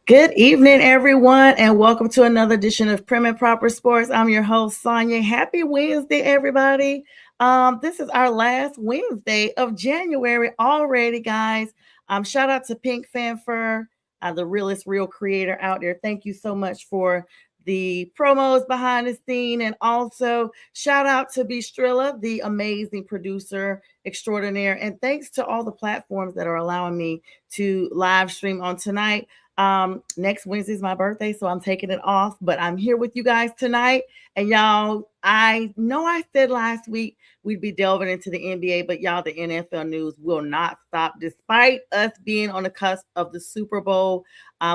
Good evening, everyone, and welcome to another edition of Prim and Proper Sports. I'm your host, Sonja. Happy Wednesday, everybody. This is our last Wednesday of January already, guys. Shout out to Pink Fanfur, the realest real creator out there. Thank you so much for the promos behind the scene, and also shout out to Bistrilla, the amazing producer extraordinaire. And thanks to all the platforms that are allowing me to live stream on tonight. Next Wednesday is my birthday, so I'm taking it off, but I'm here with you guys tonight. And y'all, I know I said last week we'd be delving into the NBA, but y'all, the NFL news will not stop despite us being on the cusp of the Super Bowl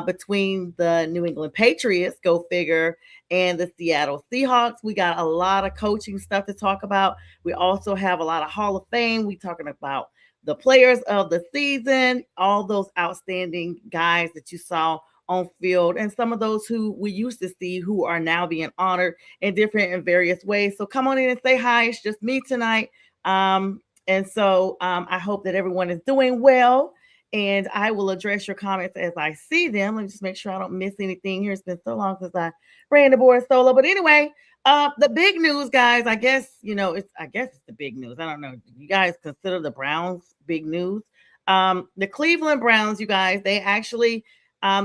between the New England Patriots, go figure, and the Seattle Seahawks. We got a lot of coaching stuff to talk about. We also have a lot of Hall of Fame. We talking about the players of the season, all those outstanding guys that you saw on field, and some of those who we used to see who are now being honored in different and various ways. So come on in and say hi. It's just me tonight. And so I hope that everyone is doing well. And I will address your comments as I see them. Let me just make sure I don't miss anything here. It's been so long since I ran the board solo. But anyway, the big news, guys, I guess it's the big news. I don't know. You guys consider the Browns big news? The Cleveland Browns, you guys, they actually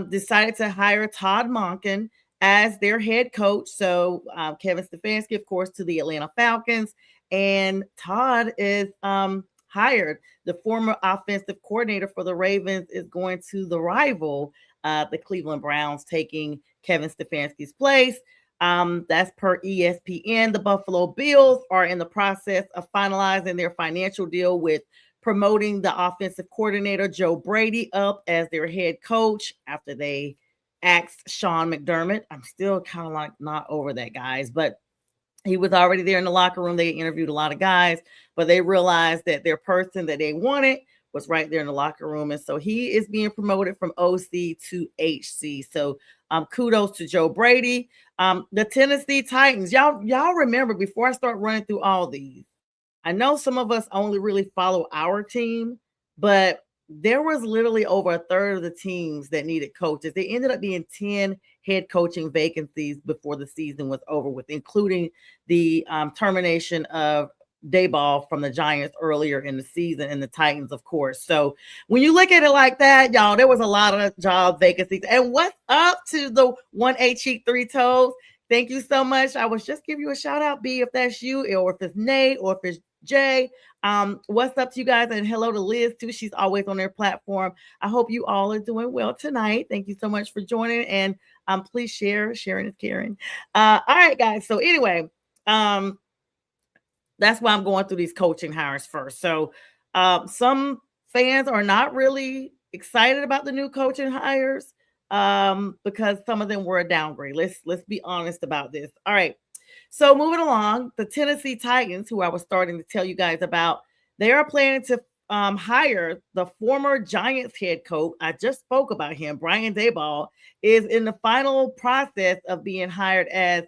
decided to hire Todd Monken as their head coach. So Kevin Stefanski, of course, to the Atlanta Falcons, and Todd is hired. The former offensive coordinator for the Ravens is going to the rival, the Cleveland Browns, taking Kevin Stefanski's place. That's per ESPN. The Buffalo Bills are in the process of finalizing their financial deal with promoting the offensive coordinator Joe Brady up as their head coach after they axed Sean McDermott. I'm still kind of like not over that, guys, but he was already there in the locker room. They interviewed a lot of guys, but they realized that their person that they wanted was right there in the locker room. And so he is being promoted from OC to HC. So kudos to Joe Brady. The Tennessee Titans. Y'all remember, before I start running through all these, I know some of us only really follow our team, but there was literally over a third of the teams that needed coaches. They ended up being 10 head coaching vacancies before the season was over with, including the termination of Dayball from the Giants earlier in the season, and the Titans, of course. So when you look at it like that, y'all, there was a lot of job vacancies. And what's up to the 1 8 cheek 3 toes? Thank you so much. I was just giving you a shout out, B, if that's you, or if it's Nate, or if it's Jay. What's up to you guys? And hello to Liz too. She's always on their platform. I hope you all are doing well tonight. Thank you so much for joining. And please share. Sharing is caring. All right, guys. So anyway, that's why I'm going through these coaching hires first. So some fans are not really excited about the new coaching hires because some of them were a downgrade. Let's be honest about this. All right. So moving along, the Tennessee Titans, who I was starting to tell you guys about, they are planning to hire the former Giants head coach. I just spoke about him. Brian Daboll is in the final process of being hired as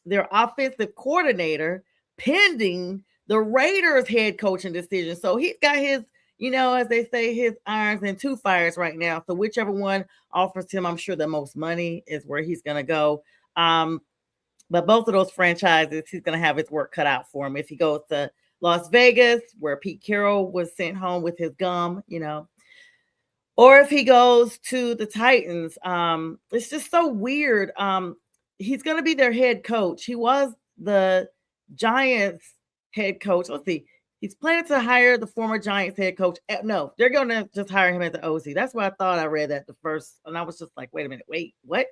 their offensive coordinator, pending the Raiders head coaching decision. So he's got his, as they say, his irons in two fires right now. So whichever one offers him, I'm sure the most money is where he's going to go. But both of those franchises, he's going to have his work cut out for him. If he goes to Las Vegas, where Pete Carroll was sent home with his gum, or if he goes to the Titans, it's just so weird. He's going to be their head coach. He was the Giants head coach. Let's see. He's planning to hire the former Giants head coach. No, they're going to just hire him as the OC. That's what I thought. I read that the first, and I was just like, wait a minute, wait, what?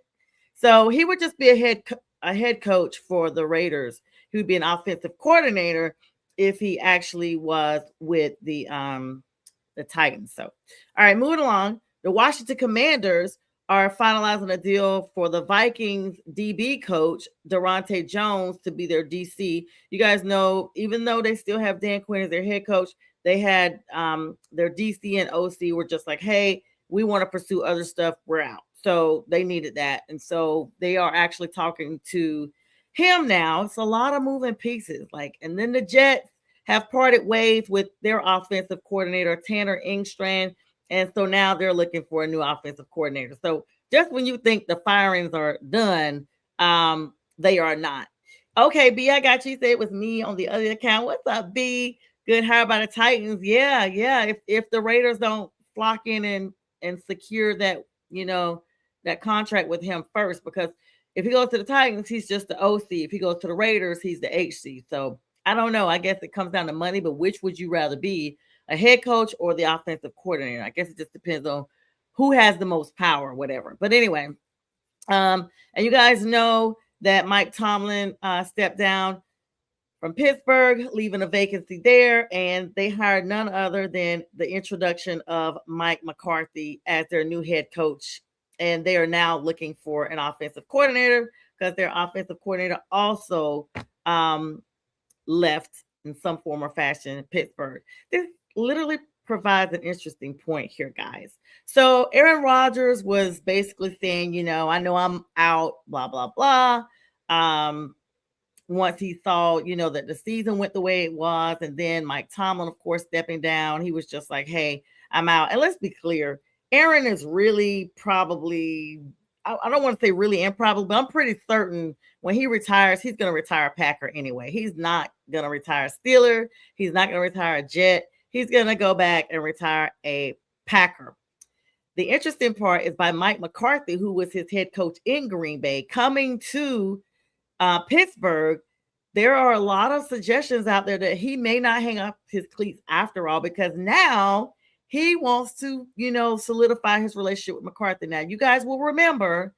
So he would just be a head coach for the Raiders. He would be an offensive coordinator if he actually was with the Titans. So, all right, moving along. The Washington Commanders are finalizing a deal for the Vikings DB coach, Durante Jones, to be their DC. You guys know, even though they still have Dan Quinn as their head coach, they had their DC and OC were just like, hey, we want to pursue other stuff. We're out. So they needed that. And so they are actually talking to him now. It's a lot of moving pieces. And then the Jets have parted ways with their offensive coordinator, Tanner Engstrand. And so now they're looking for a new offensive coordinator. So just when you think the firings are done, they are not. Okay, B, I got you. Say it was me on the other account. What's up, B? Good. How about the Titans? Yeah, yeah. If the Raiders don't flock in and secure that, that contract with him first, because if he goes to the Titans, he's just the OC. If he goes to the Raiders, he's the HC. So I don't know. I guess it comes down to money, but which would you rather be, a head coach or the offensive coordinator? I guess it just depends on who has the most power or whatever. But anyway, and you guys know that Mike Tomlin stepped down from Pittsburgh, leaving a vacancy there, and they hired none other than the introduction of Mike McCarthy as their new head coach. And they are now looking for an offensive coordinator because their offensive coordinator also left in some form or fashion in Pittsburgh. This literally provides an interesting point here, guys. So Aaron Rodgers was basically saying, I know I'm out, blah, blah, blah. Once he saw, that the season went the way it was, and then Mike Tomlin, of course, stepping down, he was just like, hey, I'm out. And let's be clear, Aaron is really probably, I don't want to say really improbable, but I'm pretty certain when he retires, he's going to retire a Packer anyway. He's not going to retire a Steeler. He's not going to retire a Jet. He's going to go back and retire a Packer. The interesting part is by Mike McCarthy, who was his head coach in Green Bay, coming to Pittsburgh. There are a lot of suggestions out there that he may not hang up his cleats after all, because now he wants to, solidify his relationship with McCarthy. Now, you guys will remember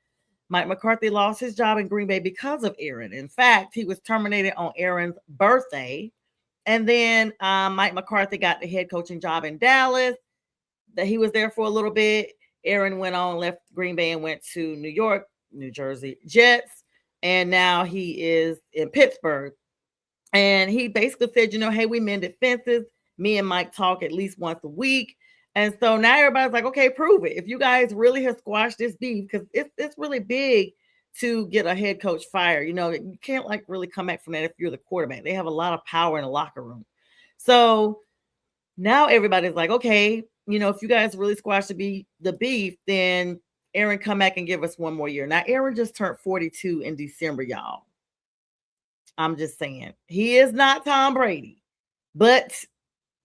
Mike McCarthy lost his job in Green Bay because of Aaron. In fact, he was terminated on Aaron's birthday. And then Mike McCarthy got the head coaching job in Dallas. That he was there for a little bit. Aaron went on, left Green Bay and went to New York, New Jersey Jets. And now he is in Pittsburgh. And he basically said, hey, we mended fences. Me and Mike talk at least once a week. And so now everybody's like, okay, prove it. If you guys really have squashed this beef, because it's really big to get a head coach fired. You can't really come back from that if you're the quarterback. They have a lot of power in the locker room. So now everybody's like, okay, if you guys really squash the beef, then Aaron come back and give us one more year. Now, Aaron just turned 42 in December, y'all. I'm just saying. He is not Tom Brady. But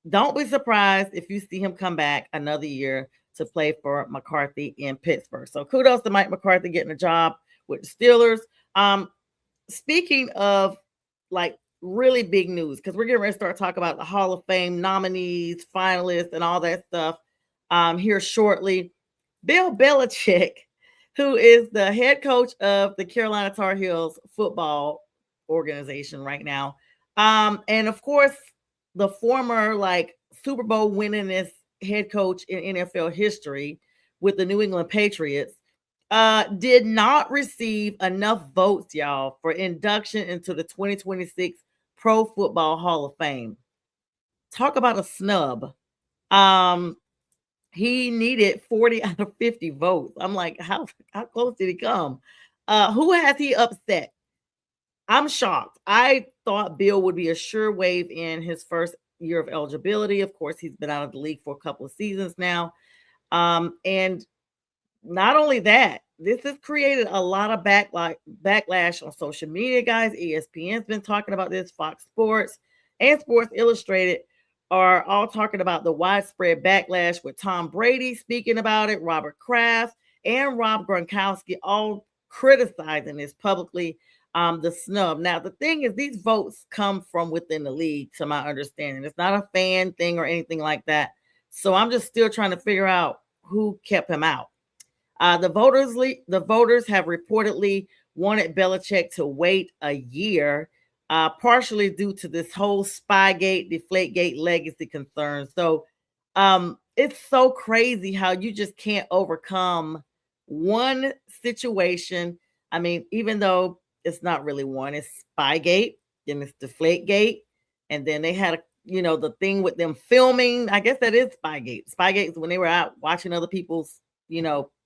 don't be surprised if you see him come back another year to play for McCarthy in Pittsburgh. So kudos to Mike McCarthy getting a job with the Steelers. Speaking of really big news, because we're getting ready to start talking about the Hall of Fame nominees, finalists, and all that stuff here shortly. Bill Belichick, who is the head coach of the Carolina Tar Heels football organization right now, and of course, the former Super Bowl winningest head coach in NFL history with the New England Patriots, did not receive enough votes, y'all, for induction into the 2026 Pro Football Hall of Fame. Talk about a snub. He needed 40 out of 50 votes. I'm like, how close did he come? Who has he upset? I'm shocked. I thought Bill would be a sure wave in his first year of eligibility. Of course, he's been out of the league for a couple of seasons now. And not only that, this has created a lot of backlash on social media, guys. ESPN's been talking about this. Fox Sports and Sports Illustrated are all talking about the widespread backlash with Tom Brady speaking about it, Robert Kraft and Rob Gronkowski all criticizing this publicly, the snub. Now, the thing is, these votes come from within the league, to my understanding. It's not a fan thing or anything like that. So I'm just still trying to figure out who kept him out. The voters have reportedly wanted Belichick to wait a year, partially due to this whole Spygate, Deflategate legacy concern. So it's so crazy how you just can't overcome one situation. I mean, even though it's not really one, it's Spygate, then it's Deflategate, and then they had the thing with them filming. I guess that is Spygate. Spygate is when they were out watching other people's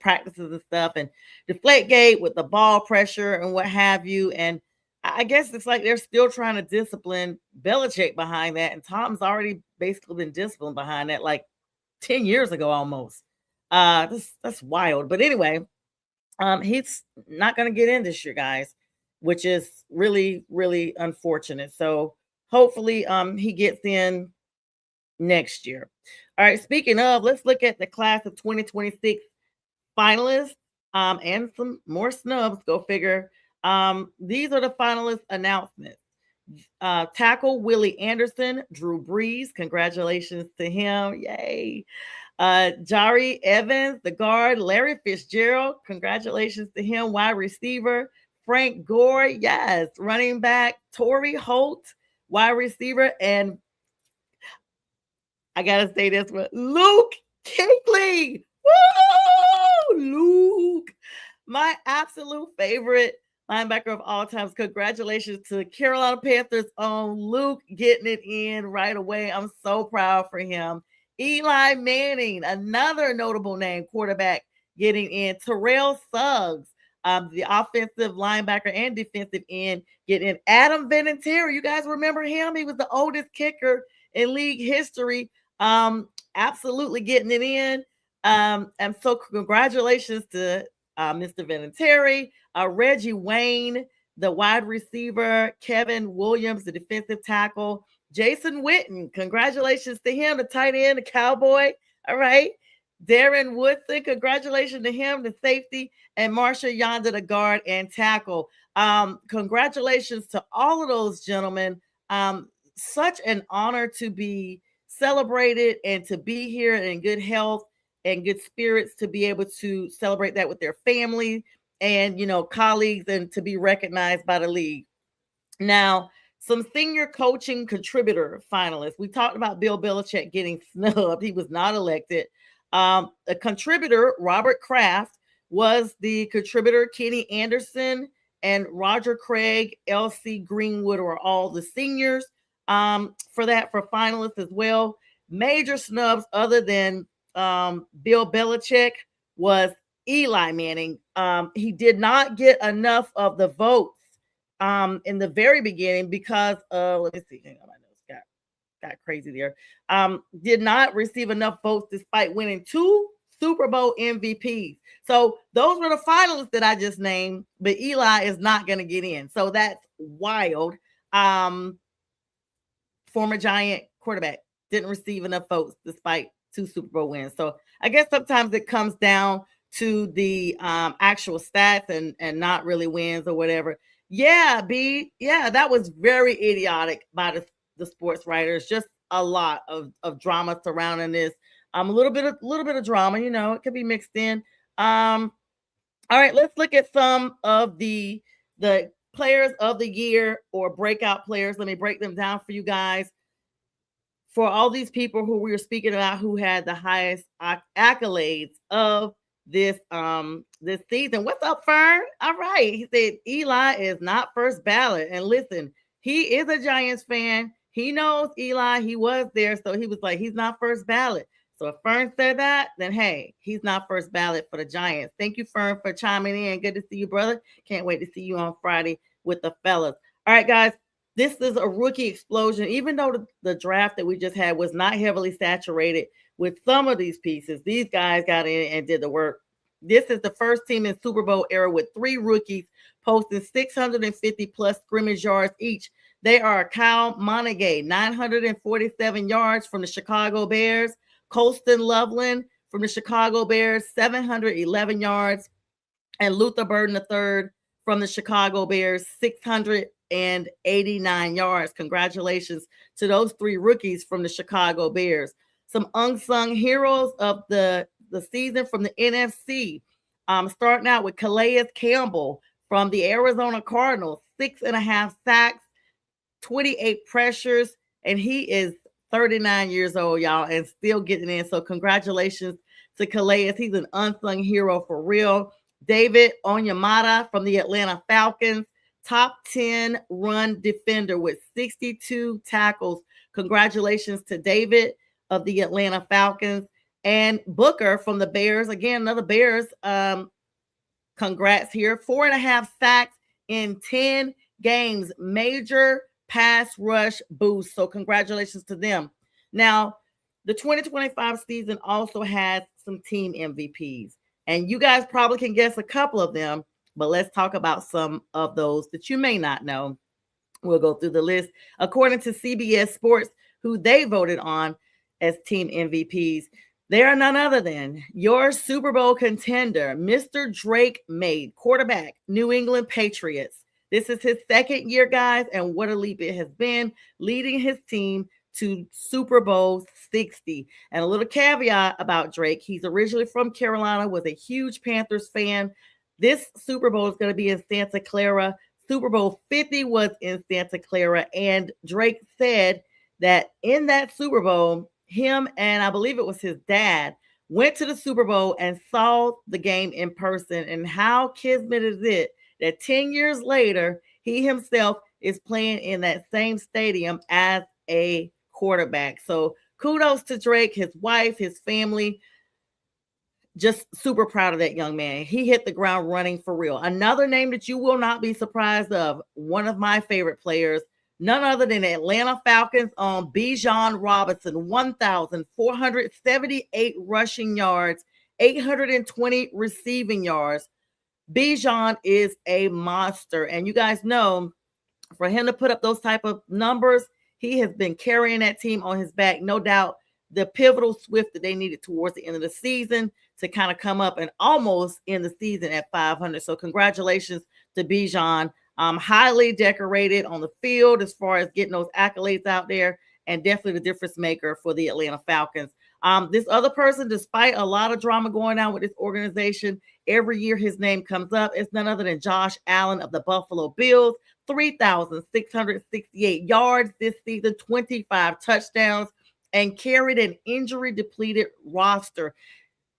practices and stuff, and Deflategate with the ball pressure and what have you. And I guess it's like they're still trying to discipline Belichick behind that. And Tom's already basically been disciplined behind that like 10 years ago almost. That's wild. But anyway, he's not going to get in this year, guys, which is really, really unfortunate. So hopefully, he gets in next year. All right. Speaking of, let's look at the class of 2026 finalists, and some more snubs. Go figure. These are the finalist announcements. Tackle Willie Anderson, Drew Brees. Congratulations to him. Yay. Jari Evans, the guard, Larry Fitzgerald. Congratulations to him. Wide receiver, Frank Gore. Yes. Running back, Torrey Holt, wide receiver. And I got to say this one, Luke Kuechly. Woo! Luke. My absolute favorite linebacker of all times. Congratulations to Carolina Panthers on Luke getting it in right away. I'm so proud for him. Eli Manning, another notable name, quarterback, getting in. Terrell Suggs, the offensive linebacker and defensive end, getting in. Adam Vinatieri, you guys remember him? He was the oldest kicker in league history. Absolutely getting it in. And so congratulations to Mr. Vinatieri, Reggie Wayne, the wide receiver, Kevin Williams, the defensive tackle, Jason Witten. Congratulations to him, the tight end, the Cowboy. All right. Darren Woodson, congratulations to him, the safety, and Marshall Yonder, the guard and tackle. Congratulations to all of those gentlemen. Such an honor to be celebrated and to be here in good health and good spirits, to be able to celebrate that with their family and, colleagues, and to be recognized by the league. Now, some senior coaching contributor finalists. We talked about Bill Belichick getting snubbed. He was not elected. A contributor, Robert Kraft, was the contributor. Kenny Anderson and Roger Craig, L.C. Greenwood are all the seniors for finalists as well. Major snubs other than Bill Belichick was Eli Manning. He did not get enough of the votes in the very beginning because let me see. Hang on, my notes got crazy there. Did not receive enough votes despite winning 2 Super Bowl MVPs. So those were the finalists that I just named, but Eli is not going to get in. So that's wild. Former Giant quarterback didn't receive enough votes despite 2 Super Bowl wins. So I guess sometimes it comes down to the actual stats and not really wins or whatever. Yeah, B. Yeah, that was very idiotic by the sports writers. Just a lot of drama surrounding this. A little bit of drama, it could be mixed in. All right, let's look at some of the players of the year or breakout players. Let me break them down for you guys. For all these people who we were speaking about who had the highest accolades of this season. What's up, Fern? All right. He said Eli is not first ballot. And listen, he is a Giants fan. He knows Eli. He was there. So he was like, he's not first ballot. So if Fern said that, then hey, he's not first ballot for the Giants. Thank you, Fern, for chiming in. Good to see you, brother. Can't wait to see you on Friday with the fellas. All right, guys. This is a rookie explosion. Even though the draft that we just had was not heavily saturated with some of these pieces, these guys got in and did the work. This is the first team in Super Bowl era with 3 rookies posting 650 plus scrimmage yards each. They are Kyle Monaghay, 947 yards from the Chicago Bears. Colston Loveland from the Chicago Bears, 711 yards. And Luther Burden III from the Chicago Bears, 689 yards. Congratulations to those 3 rookies from the Chicago Bears. Some unsung heroes of the season from the NFC. Starting out with Calais Campbell from the Arizona Cardinals, 6.5 sacks, 28 pressures, and he is 39 years old, y'all, and still getting in. So congratulations to Calais. He's an unsung hero for real. David Onyemata from the Atlanta Falcons, top 10 run defender with 62 tackles. Congratulations to David of the Atlanta Falcons. And Booker from the Bears, again, another Bears. Congrats here. 4.5 sacks in 10 games. Major pass rush boost. So congratulations to them. Now, The 2025 season also had some team MVPs, and you guys probably can guess a couple of them, but let's talk about some of those that you may not know. We'll go through the list according to CBS Sports, who they voted on as team MVPs. They are none other than your Super Bowl contender, Mr. Drake May, quarterback, New England Patriots. This is his second year, guys, and what a leap it has been, leading his team to Super Bowl 60. And a little caveat about Drake, he's originally from Carolina, was a huge Panthers fan. This Super Bowl is going to be in Santa Clara. Super Bowl 50 was in Santa Clara, and Drake said that in that Super Bowl, him and I believe it was his dad went to the Super Bowl and saw the game in person. And how kismet is it that 10 years later, he himself is playing in that same stadium as a quarterback. So kudos to Drake, his wife, his family. Just super proud of that young man. He hit the ground running for real. Another name that you will not be surprised of, one of my favorite players, none other than Atlanta Falcons on Bijan Robinson, 1,478 rushing yards, 820 receiving yards. Bijan is a monster. And you guys know, for him to put up those type of numbers, he has been carrying that team on his back. No doubt the pivotal swift that they needed towards the end of the season to kind of come up and almost end the season at 500. So congratulations to Bijan. Highly decorated on the field as far as getting those accolades out there, and definitely the difference maker for the Atlanta Falcons. This other person, despite a lot of drama going on with this organization, every year his name comes up. It's none other than Josh Allen of the Buffalo Bills. 3,668 yards this season, 25 touchdowns, and carried an injury depleted roster.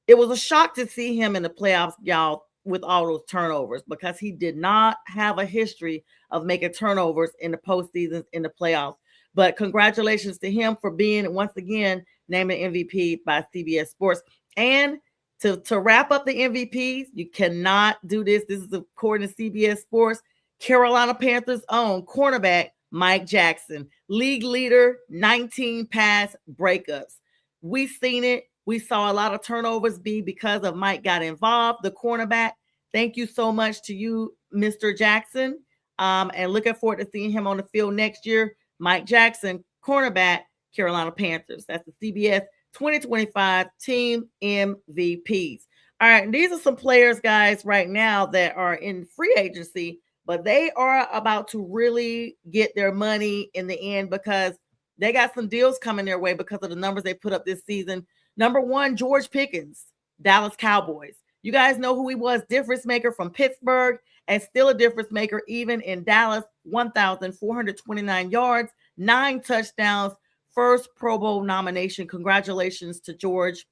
It was a shock to see him in the playoffs, y'all, with all those turnovers, because he did not have a history of making turnovers in the postseasons, in the playoffs. But congratulations to him for being, once again, named an MVP by CBS Sports. And to wrap up the MVPs, you cannot do this. This is according to CBS Sports. Carolina Panthers' own cornerback, Mike Jackson, league leader, 19 pass breakups. We've seen it. We saw a lot of turnovers be because of Mike got involved, the cornerback. Thank you so much to you, Mr. Jackson. And looking forward to seeing him on the field next year. Mike Jackson, cornerback, Carolina Panthers. That's the CBS 2025 team MVPs. All right, these are some players, guys, right now that are in free agency, but they are about to really get their money in the end because they got some deals coming their way because of the numbers they put up this season. Number one, George Pickens, Dallas Cowboys. You guys know who he was, difference maker from Pittsburgh, and still a difference maker even in Dallas, 1,429 yards, 9 touchdowns, first Pro Bowl nomination. Congratulations to George.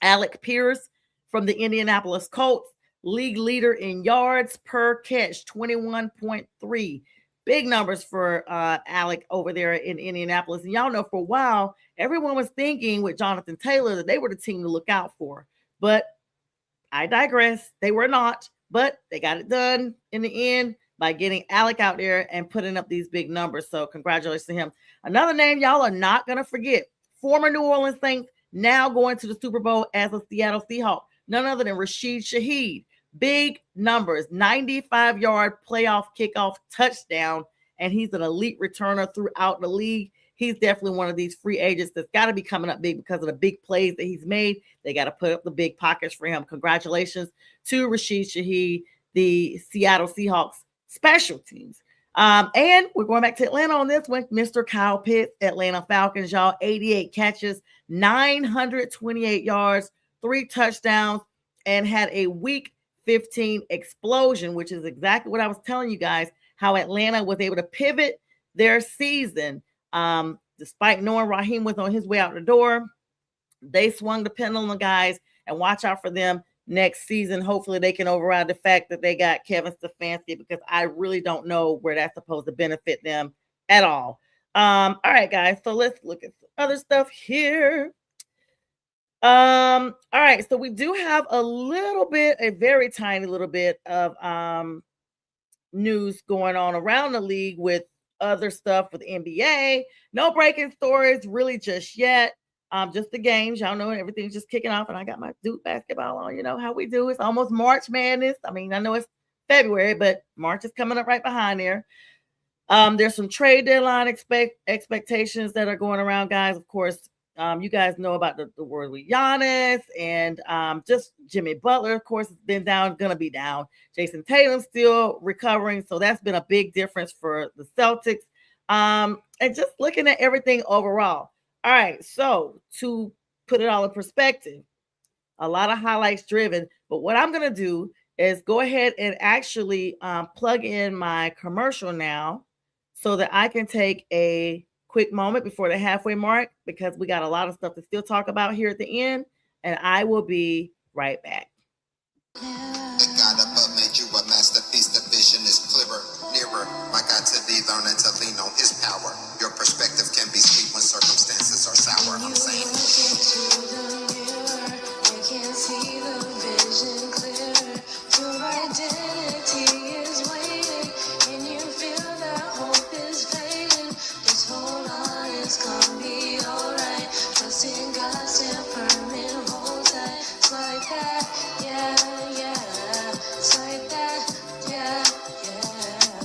Alec Pierce from the Indianapolis Colts, league leader in yards per catch, 21.3. Big numbers for Alec over there in Indianapolis. And y'all know for a while, everyone was thinking with Jonathan Taylor that they were the team to look out for. But I digress. They were not. But they got it done in the end by getting Alec out there and putting up these big numbers. So congratulations to him. Another name y'all are not going to forget, former New Orleans Saints, now going to the Super Bowl as a Seattle Seahawk. None other than Rashid Shaheed. Big numbers, 95-yard playoff kickoff touchdown, and he's an elite returner throughout the league. He's definitely one of these free agents that's got to be coming up big because of the big plays that he's made. They got to put up the big pockets for him. Congratulations to Rashid Shaheed, the Seattle Seahawks special teams. And we're going back to Atlanta on this one. Mr. Kyle Pitts, Atlanta Falcons, y'all, 88 catches, 928 yards, 3 touchdowns, and had a week 15 explosion, which is exactly what I was telling you guys, how Atlanta was able to pivot their season. Despite knowing Raheem was on his way out the door, they swung the pendulum, guys, and watch out for them next season. Hopefully they can override the fact that they got Kevin Stefanski, because I really don't know where that's supposed to benefit them at all. All right, guys, so let's look at some other stuff here. All right, so we do have a very tiny little bit of news going on around the league with other stuff with NBA. No breaking stories really just yet. Just the games. Y'all know everything's just kicking off, and I got my Duke basketball on. You know how we do. It's almost March Madness. I mean, I know it's February, but March is coming up right behind there. There's some trade deadline expectations that are going around, guys. Of course, you guys know about the word with Giannis and just Jimmy Butler, of course, has been down, gonna be down. Jason Tatum still recovering, so that's been a big difference for the Celtics. And just looking at everything overall. All right, so to put it all in perspective, a lot of highlights driven, but what I'm gonna do is go ahead and actually plug in my commercial now so that I can take a quick moment before the halfway mark because we got a lot of stuff to still talk about here at the end, and I will be right back. The God above made you a masterpiece. The vision is clearer, nearer. My God, to thee, learning to lean on his power. Your perspective can be sweet when circumstances are sour. I'm saying. See the vision clear. Your identity is waiting, and you feel that hope is fading. Just hold on, it's gonna be alright. Trust in God, stand firm and hold tight. It's like that, yeah, yeah. It's like that, yeah, yeah.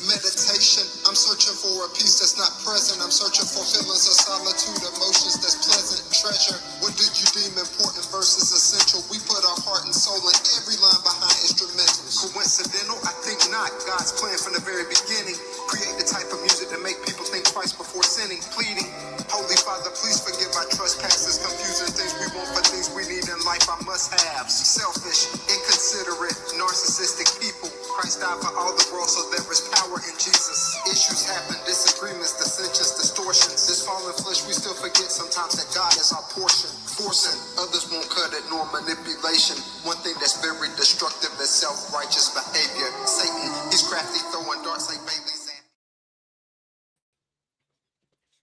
Meditation, I'm searching for a peace that's not present. I'm searching for feelings of solitude, emotions that's pleasant. Treasure, what did you deem important versus essential? We put our heart and soul in every line behind instrumentals. Coincidental? I think not. God's plan from the very beginning. Create the type of music that make people think twice before sinning. Pleading, Holy Father, please forgive our trespasses. Confusing things we want for things we need in life, our must-haves. Selfish, inconsiderate, narcissistic people. Christ died for all the world, so there is power in Jesus. Issues happen, disagreements, dissensions, distortions. This fallen flesh, we still forget sometimes that God is our portion. Forcing, others won't cut it, nor manipulation. One thing that's very destructive is self-righteous behavior. Satan, he's crafty, throwing darts like Bailey's.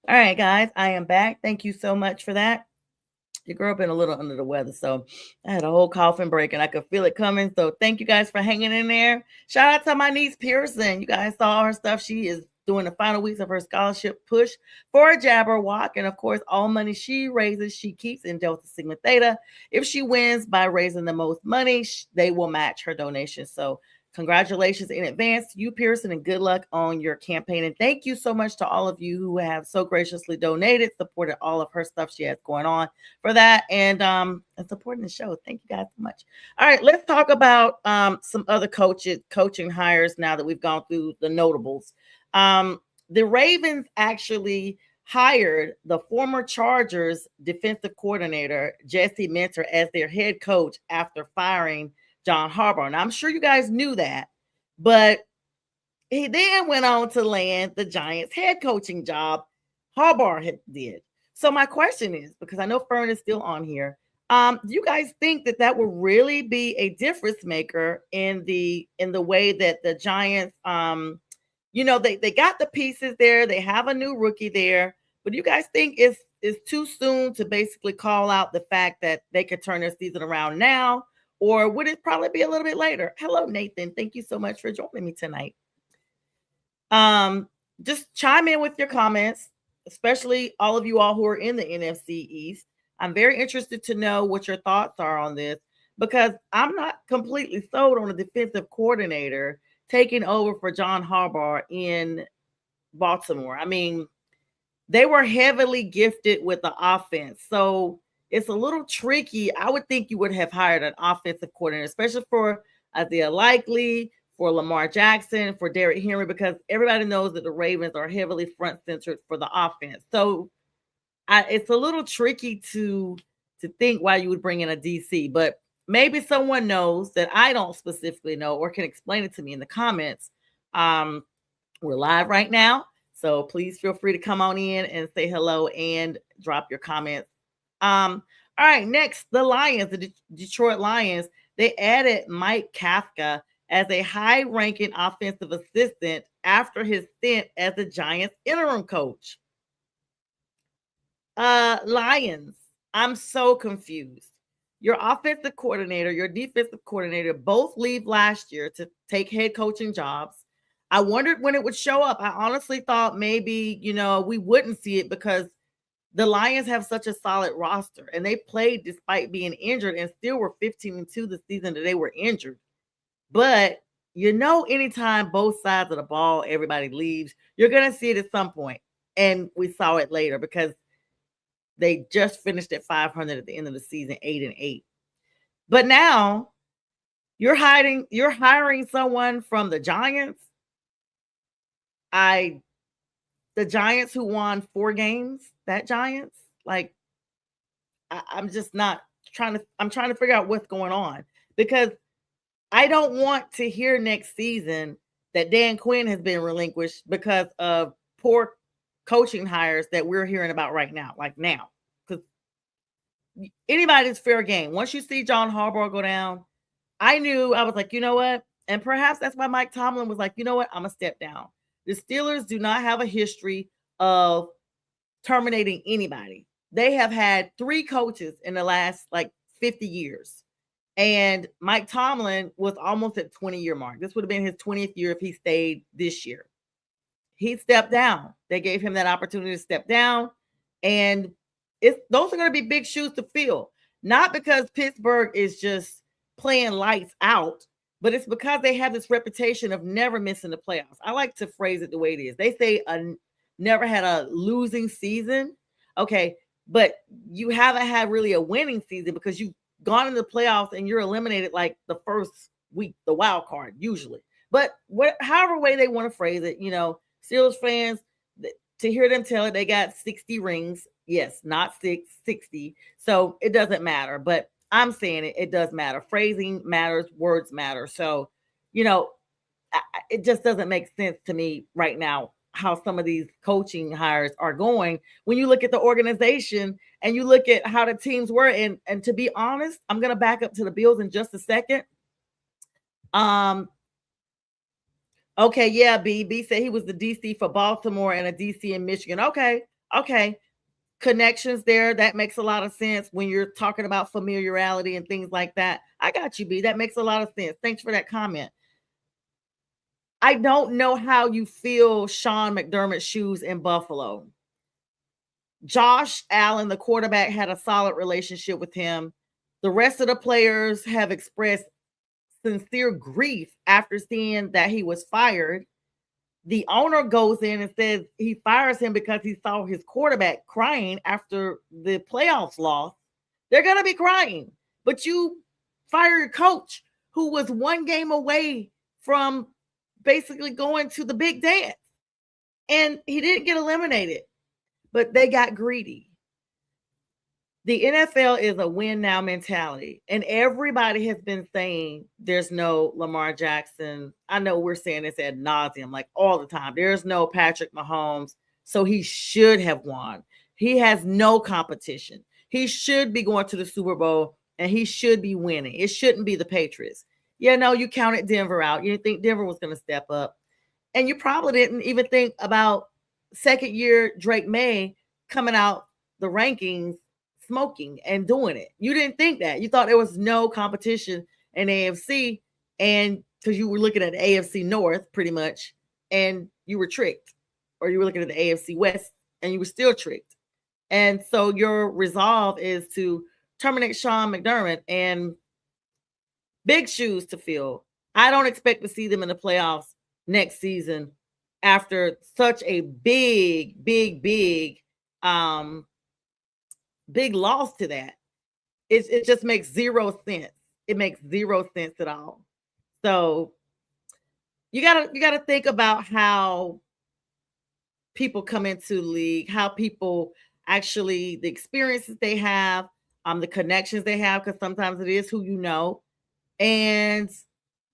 All right, guys, I am back. Thank you so much for that. Your girl been a little under the weather, so I had a whole coughing break and I could feel it coming. So thank you guys for hanging in there. Shout out to my niece Pearson. You guys saw her stuff. She is doing the final weeks of her scholarship push for a Jabberwock. And of course, all money she raises, she keeps in Delta Sigma Theta. If she wins by raising the most money, they will match her donation. So congratulations in advance to you, Pearson, and good luck on your campaign. And thank you so much to all of you who have so graciously donated, supported all of her stuff she has going on for that, and supporting the show. Thank you guys so much. All right, let's talk about some other coaching hires now that we've gone through the notables. The Ravens actually hired the former Chargers defensive coordinator, Jesse Minter, as their head coach after firing John Harbaugh. And I'm sure you guys knew that, but he then went on to land the Giants head coaching job Harbaugh did. So my question is, because I know Fern is still on here, do you guys think that will really be a difference maker in the way that the Giants, they got the pieces there, they have a new rookie there, but do you guys think it's too soon to basically call out the fact that they could turn their season around now? Or would it probably be a little bit later? Hello, Nathan. Thank you so much for joining me tonight. Just chime in with your comments, especially all of you all who are in the NFC East. I'm very interested to know what your thoughts are on this because I'm not completely sold on a defensive coordinator taking over for John Harbaugh in Baltimore. I mean, they were heavily gifted with the offense. So it's a little tricky. I would think you would have hired an offensive coordinator, especially for Isaiah Likely, for Lamar Jackson, for Derrick Henry, because everybody knows that the Ravens are heavily front-centered for the offense. So it's a little tricky to think why you would bring in a DC, but maybe someone knows that I don't specifically know or can explain it to me in the comments. We're live right now, so please feel free to come on in and say hello and drop your comments. All right, next, the Lions, the Detroit Lions, they added Mike Kafka as a high-ranking offensive assistant after his stint as the Giants interim coach. Lions, I'm so confused. Your offensive coordinator, your defensive coordinator both leave last year to take head coaching jobs. I wondered when it would show up. I honestly thought maybe, we wouldn't see it because The Lions have such a solid roster, and they played despite being injured and still were 15-2 the season that they were injured. But anytime both sides of the ball, everybody leaves, you're going to see it at some point. And we saw it later because they just finished at 500 at the end of the season, 8-8. But now you're hiring someone from the Giants. The Giants who won 4 games, that Giants, like I'm just not I'm trying to figure out what's going on, because I don't want to hear next season that Dan Quinn has been relinquished because of poor coaching hires that we're hearing about right now, like now. Because anybody's fair game. Once you see John Harbaugh go down, I was like, you know what? And perhaps that's why Mike Tomlin was like, you know what? I'm going to step down. The Steelers do not have a history of terminating anybody. They have had 3 coaches in the last 50 years. And Mike Tomlin was almost at 20-year mark. This would have been his 20th year if he stayed this year. He stepped down. They gave him that opportunity to step down. And those are going to be big shoes to fill. Not because Pittsburgh is just playing lights out, but it's because they have this reputation of never missing the playoffs. I like to phrase it the way it is. They say never had a losing season. Okay, but you haven't had really a winning season because you've gone into the playoffs and you're eliminated like the first week, the wild card usually. But however way they want to phrase it, Steelers fans, to hear them tell it, they got 60 rings. Yes, not 60. So it doesn't matter. But I'm saying it does matter. Phrasing matters. Words matter. So, it just doesn't make sense to me right now how some of these coaching hires are going when you look at the organization and you look at how the teams were. And to be honest, I'm going to back up to the Bills in just a second. Okay, yeah, B said he was the DC for Baltimore and a DC in Michigan. Okay. Connections there. That makes a lot of sense when you're talking about familiarity and things like that. I got you, B. That makes a lot of sense. Thanks for that comment. I don't know how you feel Sean McDermott's shoes in Buffalo. Josh Allen, the quarterback, had a solid relationship with him. The rest of the players have expressed sincere grief after seeing that he was fired. The owner goes in and says he fires him because he saw his quarterback crying after the playoffs loss. They're going to be crying. But you fire your coach who was 1 game away from basically going to the big dance. And he didn't get eliminated, but they got greedy. The NFL is a win now mentality. And everybody has been saying there's no Lamar Jackson. I know we're saying this ad nauseum, like all the time. There's no Patrick Mahomes. So he should have won. He has no competition. He should be going to the Super Bowl and he should be winning. It shouldn't be the Patriots. Yeah, no, you counted Denver out. You didn't think Denver was going to step up. And you probably didn't even think about second year Drake May coming out the rankings smoking and doing it. You didn't think that. You thought there was no competition in AFC, and because you were looking at the AFC North pretty much, and you were tricked. Or you were looking at the AFC West and you were still tricked. And so your resolve is to terminate Sean McDermott, and big shoes to fill. I don't expect to see them in the playoffs next season after such a big loss to that. It just makes 0 sense. It makes 0 sense at all. So you gotta think about how people come into the league, how people actually, the experiences they have, the connections they have, because sometimes it is who you know, and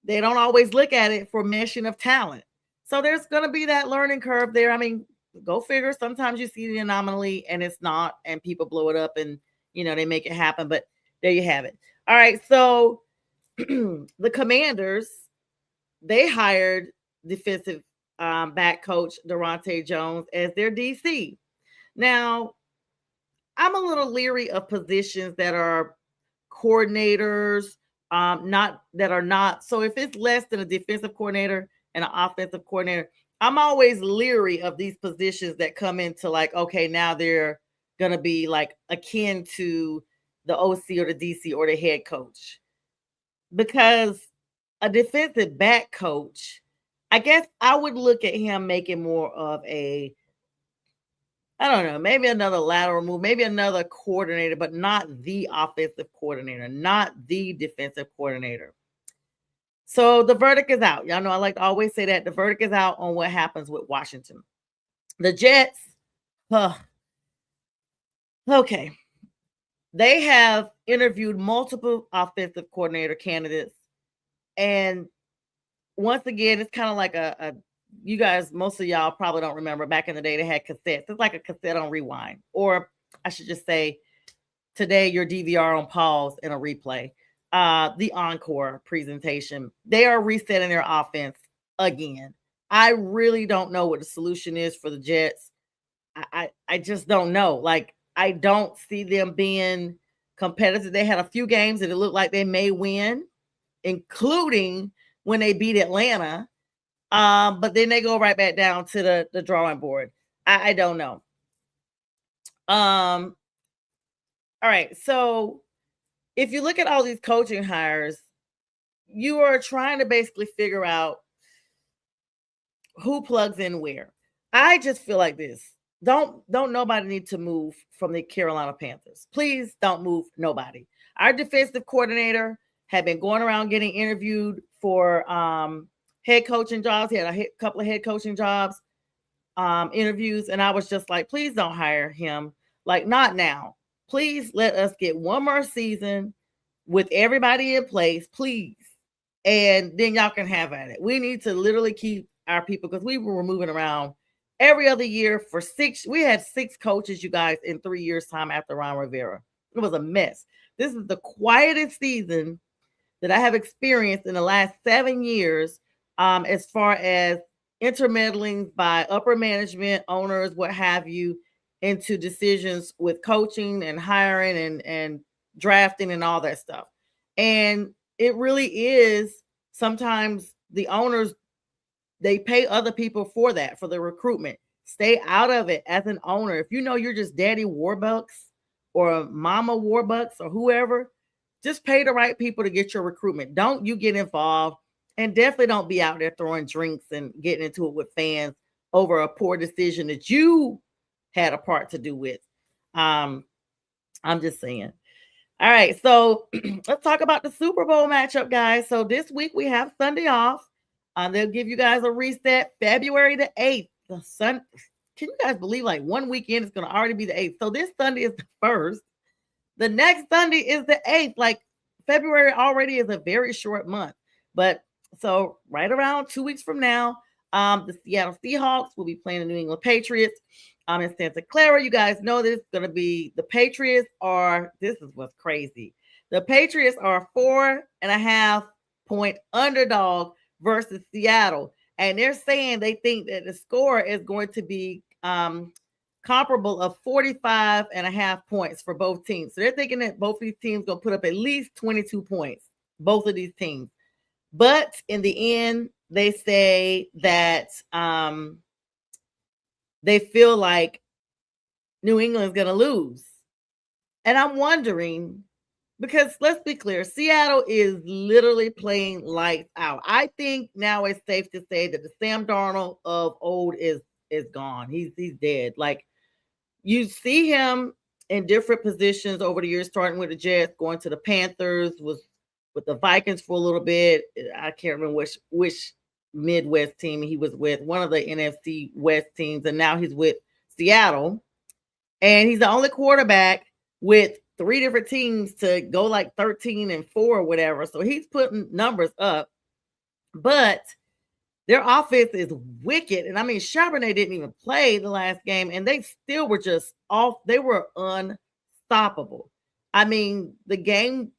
they don't always look at it for meshing of talent. So there's going to be that learning curve there. I mean, go figure. Sometimes you see the anomaly and it's not, and people blow it up and, they make it happen. But there you have it. All right. So the Commanders, they hired defensive back coach Durante Jones as their DC. Now, I'm a little leery of positions that are coordinators, not that are not. So if it's less than a defensive coordinator and an offensive coordinator, I'm always leery of these positions that come into like, okay, now they're going to be like akin to the OC or the DC or the head coach. Because a defensive back coach, I guess I would look at him making more of a, I don't know, maybe another lateral move, maybe another coordinator, but not the offensive coordinator, not the defensive coordinator. So the verdict is out. Y'all know I like to always say that the verdict is out on what happens with Washington. The Jets, okay, they have interviewed multiple offensive coordinator candidates. And once again, it's kind of like you guys, most of y'all probably don't remember back in the day, they had cassettes. It's like a cassette on rewind. Or I should just say, today, your DVR on pause and a replay. The encore presentation. They are resetting their offense again. I really don't know what the solution is for the Jets. I just don't know. Like, I don't see them being competitive. They had a few games that it looked like they may win, including when they beat Atlanta. But then they go right back down to the drawing board. I don't know. All right. So if you look at all these coaching hires, you are trying to basically figure out who plugs in where. I just feel like this. Don't nobody need to move from the Carolina Panthers. Please don't move nobody. Our defensive coordinator had been going around getting interviewed for head coaching jobs. He had a couple of head coaching jobs, interviews, and I was just like, please don't hire him. Like, not now. Please let us get one more season with everybody in place, please. And then y'all can have at it. We need to literally keep our people, because we were moving around every other year for we had 6 coaches, you guys, in 3 years' time after Ron Rivera. It was a mess. This is the quietest season that I have experienced in the last 7 years, as far as intermeddling by upper management, owners, what have you, into decisions with coaching and hiring and drafting and all that stuff. And it really is, sometimes the owners, they pay other people for that, for the recruitment. Stay out of it as an owner. If you know you're just Daddy Warbucks or Mama Warbucks or whoever, just pay the right people to get your recruitment. Don't you get involved, and definitely don't be out there throwing drinks and getting into it with fans over a poor decision that you had a part to do with. I'm just saying. All right, so let's talk about the Super Bowl matchup, guys. So this week we have Sunday off. They'll give you guys a reset February the 8th. Can you guys believe, like, one weekend is going to already be the 8th? So this Sunday is the 1st. The next Sunday is the 8th. Like, February already is a very short month. But so right around 2 weeks from now, the Seattle Seahawks will be playing the New England Patriots. In Santa Clara, you guys know this is going to be, the Patriots are, this is what's crazy. The Patriots are 4.5-point underdog versus Seattle. And they're saying they think that the score is going to be comparable of 45.5 points for both teams. So they're thinking that both these teams going to put up at least 22 points, both of these teams. But in the end, they say that they feel like New England's going to lose. And I'm wondering, because let's be clear, Seattle is literally playing lights out. I think now it's safe to say that the Sam Darnold of old is gone. He's dead. Like, you see him in different positions over the years, starting with the Jets, going to the Panthers, was with the Vikings for a little bit. I can't remember which Midwest team he was with, one of the NFC West teams, and now he's with Seattle. And he's the only quarterback with 3 different teams to go like 13-4 or whatever. So he's putting numbers up. But their offense is wicked. And I mean, Charbonnet didn't even play the last game, and they still were just off. They were unstoppable. I mean, the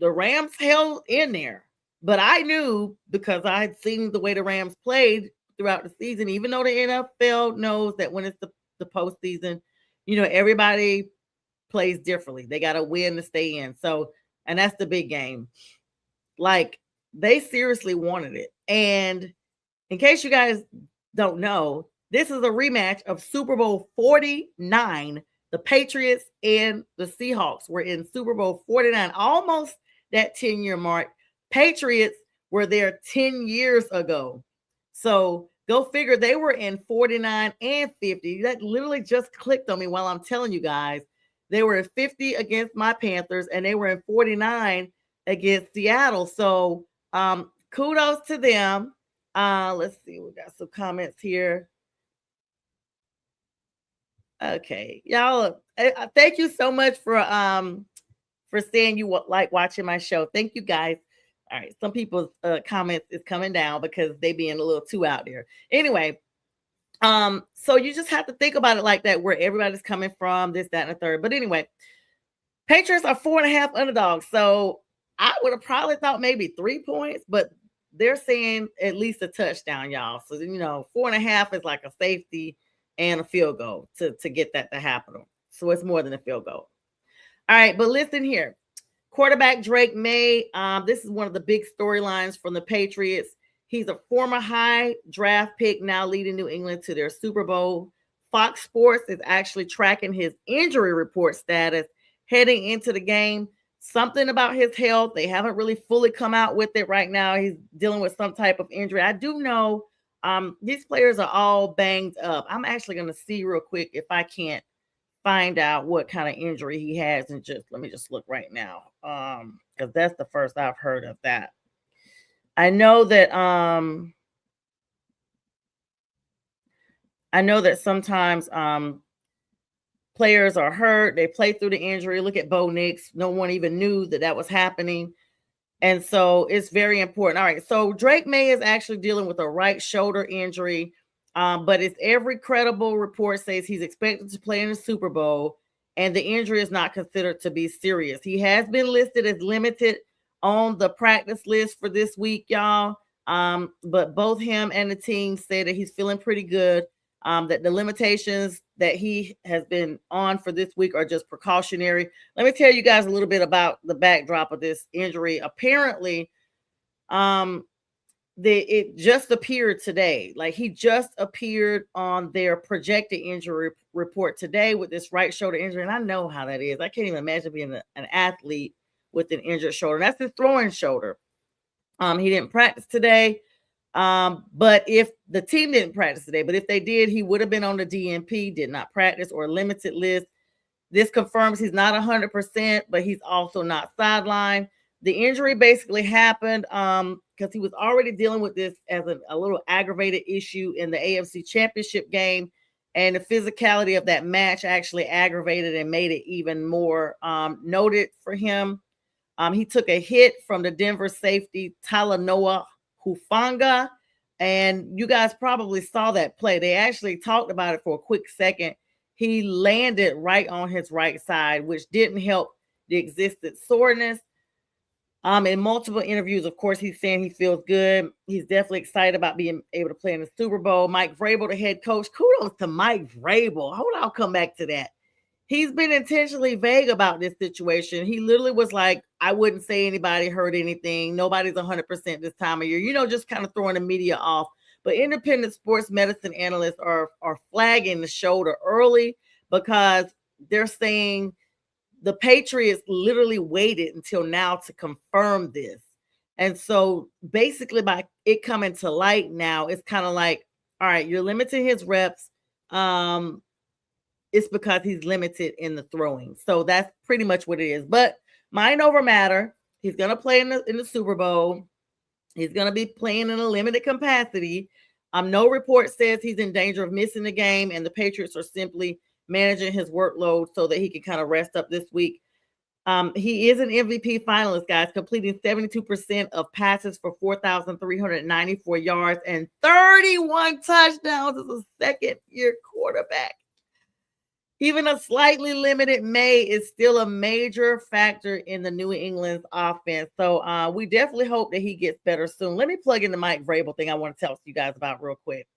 Rams held in there. But I knew, because I had seen the way the Rams played throughout the season, even though the NFL knows that when it's the postseason, everybody plays differently. They got to win to stay in. So, and that's the big game. Like, they seriously wanted it. And in case you guys don't know, this is a rematch of Super Bowl 49 The Patriots and the Seahawks were in Super Bowl 49, almost that 10-year mark. Patriots were there 10 years ago. So go figure, they were in 49 and 50. That literally just clicked on me while I'm telling you guys. They were in 50 against my Panthers, and they were in 49 against Seattle. So kudos to them. Let's see, we got some comments here. Okay, y'all. Thank you so much for saying you like watching my show. Thank you guys. All right, some people's comments is coming down because they being a little too out there. Anyway, so you just have to think about it like that, where everybody's coming from, this, that, and the third. But anyway, Patriots are 4.5 underdogs. So I would have probably thought maybe 3 points, but they're saying at least a touchdown, y'all. So 4.5 is like a safety and a field goal to get that to happen. So it's more than a field goal. All right, but listen here. Quarterback Drake May, this is one of the big storylines from the Patriots. He's a former high draft pick, now leading New England to their Super Bowl. Fox Sports is actually tracking his injury report status heading into the game. Something about his health, they haven't really fully come out with it right now. He's dealing with some type of injury. I do know these players are all banged up. I'm actually going to see real quick if I can't find out what kind of injury he has, and just let me just look right now, because that's the first I've heard of that. I know that sometimes players are hurt, they play through the injury. Look at Bo Nix, no one even knew that was happening, and so it's very important. All right, so Drake May is actually dealing with a right shoulder injury. But it's every credible report says he's expected to play in the Super Bowl, and the injury is not considered to be serious. He has been listed as limited on the practice list for this week, y'all. But both him and the team say that he's feeling pretty good. That the limitations that he has been on for this week are just precautionary. Let me tell you guys a little bit about the backdrop of this injury. Apparently, it just appeared today. Like, he just appeared on their projected injury report today with this right shoulder injury. And I know how that is. I can't even imagine being an athlete with an injured shoulder. And that's his throwing shoulder. He didn't practice today. But if the team didn't practice today, but if they did, he would have been on the DNP, did not practice, or limited list. This confirms he's not 100%, but he's also not sidelined. The injury basically happened because he was already dealing with this as a little aggravated issue in the AFC Championship game. And the physicality of that match actually aggravated and made it even more noted for him. He took a hit from the Denver safety, Talanoa Hufanga. And you guys probably saw that play. They actually talked about it for a quick second. He landed right on his right side, which didn't help the existed soreness. In multiple interviews, of course, he's saying he feels good. He's definitely excited about being able to play in the Super Bowl. Mike Vrabel, the head coach. Kudos to Mike Vrabel. Hold on, I'll come back to that. He's been intentionally vague about this situation. He literally was like, I wouldn't say anybody heard anything. Nobody's 100% this time of year. Just kind of throwing the media off. But independent sports medicine analysts are flagging the shoulder early because they're saying the Patriots literally waited until now to confirm this. And so basically, by it coming to light now, it's kind of like, all right, you're limiting his reps. It's because he's limited in the throwing. So that's pretty much what it is. But mind over matter. He's going to play in the Super Bowl. He's going to be playing in a limited capacity. No report says he's in danger of missing the game, and the Patriots are simply managing his workload so that he can kind of rest up this week. He is an MVP finalist, guys, completing 72% of passes for 4,394 yards and 31 touchdowns as a second-year quarterback. Even a slightly limited May is still a major factor in the New England's offense. So we definitely hope that he gets better soon. Let me plug in the Mike Vrabel thing I want to tell you guys about real quick.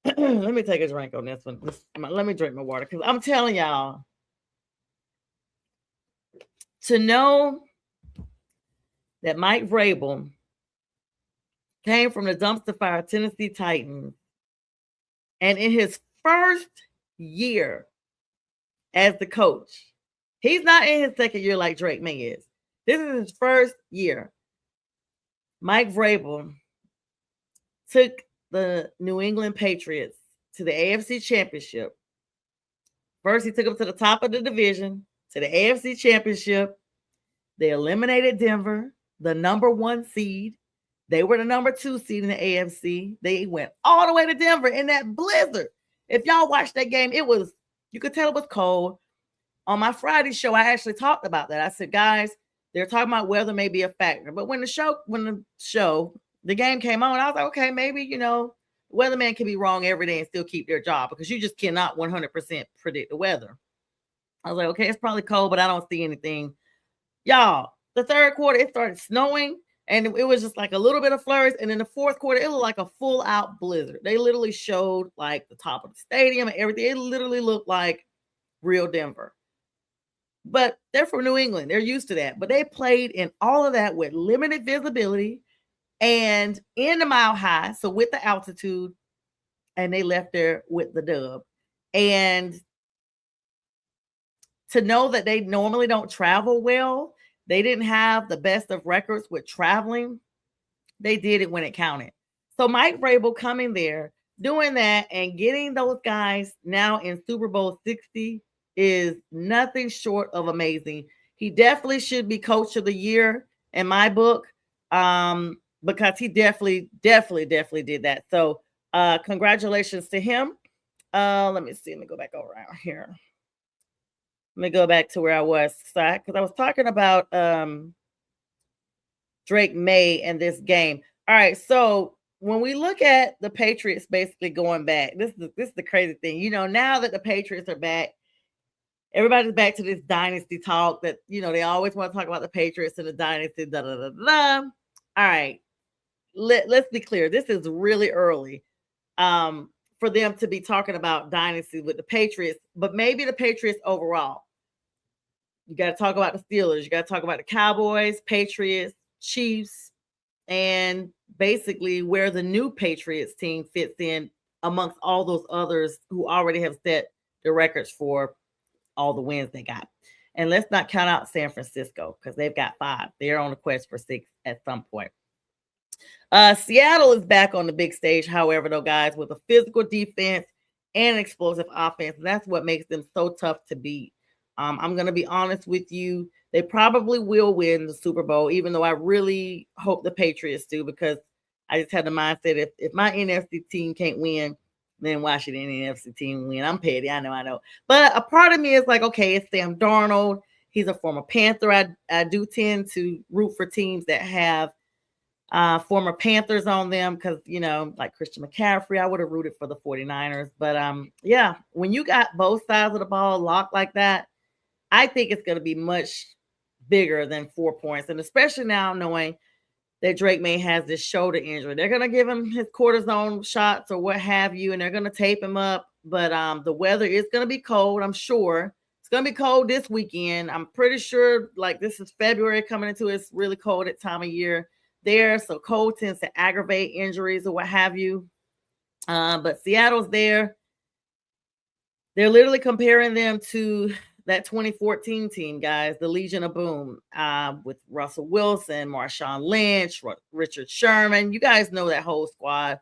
Let me take a drink on this one. Let me drink my water because I'm telling y'all, to know that Mike Vrabel came from the dumpster fire Tennessee Titans, and in his first year as the coach. He's not in his second year like Drake May is. This is his first year. Mike Vrabel took the New England Patriots to the AFC Championship. First, he took them to the top of the division, to the AFC Championship. They eliminated Denver, the number one seed. They were the number two seed in the AFC. They went all the way to Denver in that blizzard. If y'all watched that game, you could tell it was cold. On my Friday show, I actually talked about that. I said, guys, they're talking about weather may be a factor. But when the game came on, I was like, okay, maybe, the weatherman can be wrong every day and still keep their job because you just cannot 100% predict the weather. I was like, okay, it's probably cold, but I don't see anything. Y'all, the third quarter, it started snowing and it was just like a little bit of flurries. And in the fourth quarter, it looked like a full out blizzard. They literally showed like the top of the stadium and everything. It literally looked like real Denver. But they're from New England. They're used to that. But they played in all of that with limited visibility and in the mile high. So with the altitude, and they left there with the dub. And to know that they normally don't travel well, they didn't have the best of records with traveling. They did it when it counted. So Mike Vrabel coming there, doing that, and getting those guys now in Super Bowl 60 is nothing short of amazing. He definitely should be coach of the year in my book, because he definitely did that. So congratulations to him. Let me see. Let me go back around here. Let me go back to where I was, because I was talking about Drake May and this game. All right, so when we look at the Patriots basically going back, this is the crazy thing. Now that the Patriots are back, everybody's back to this dynasty talk that, they always want to talk about the Patriots and the dynasty, da da da da. All right, let's be clear. This is really early for them to be talking about dynasty with the Patriots, but maybe the Patriots overall. You got to talk about the Steelers. You got to talk about the Cowboys, Patriots, Chiefs, and basically where the new Patriots team fits in amongst all those others who already have set the records for all the wins they got. And let's not count out San Francisco because they've got 5. They're on the quest for 6 at some point. Seattle is back on the big stage, however, though, guys, with a physical defense and an explosive offense. And that's what makes them so tough to beat. I'm going to be honest with you. They probably will win the Super Bowl, even though I really hope the Patriots do, because I just had the mindset if my NFC team can't win, then why should any NFC team win? I'm petty. I know. But a part of me is like, okay, it's Sam Darnold. He's a former Panther. I do tend to root for teams that have former Panthers on them because, like Christian McCaffrey, I would have rooted for the 49ers. But yeah, when you got both sides of the ball locked like that, I think it's going to be much bigger than 4 points. And especially now knowing that Drake May has this shoulder injury. They're going to give him his cortisone shots or what have you, and they're going to tape him up. But the weather is going to be cold, I'm sure. It's going to be cold this weekend. I'm pretty sure, like, this is February coming into it. It's really cold at time of year there. So cold tends to aggravate injuries or what have you. But Seattle's there. They're literally comparing them to that 2014 team, guys, the Legion of Boom, with Russell Wilson, Marshawn Lynch, Richard Sherman. You guys know that whole squad.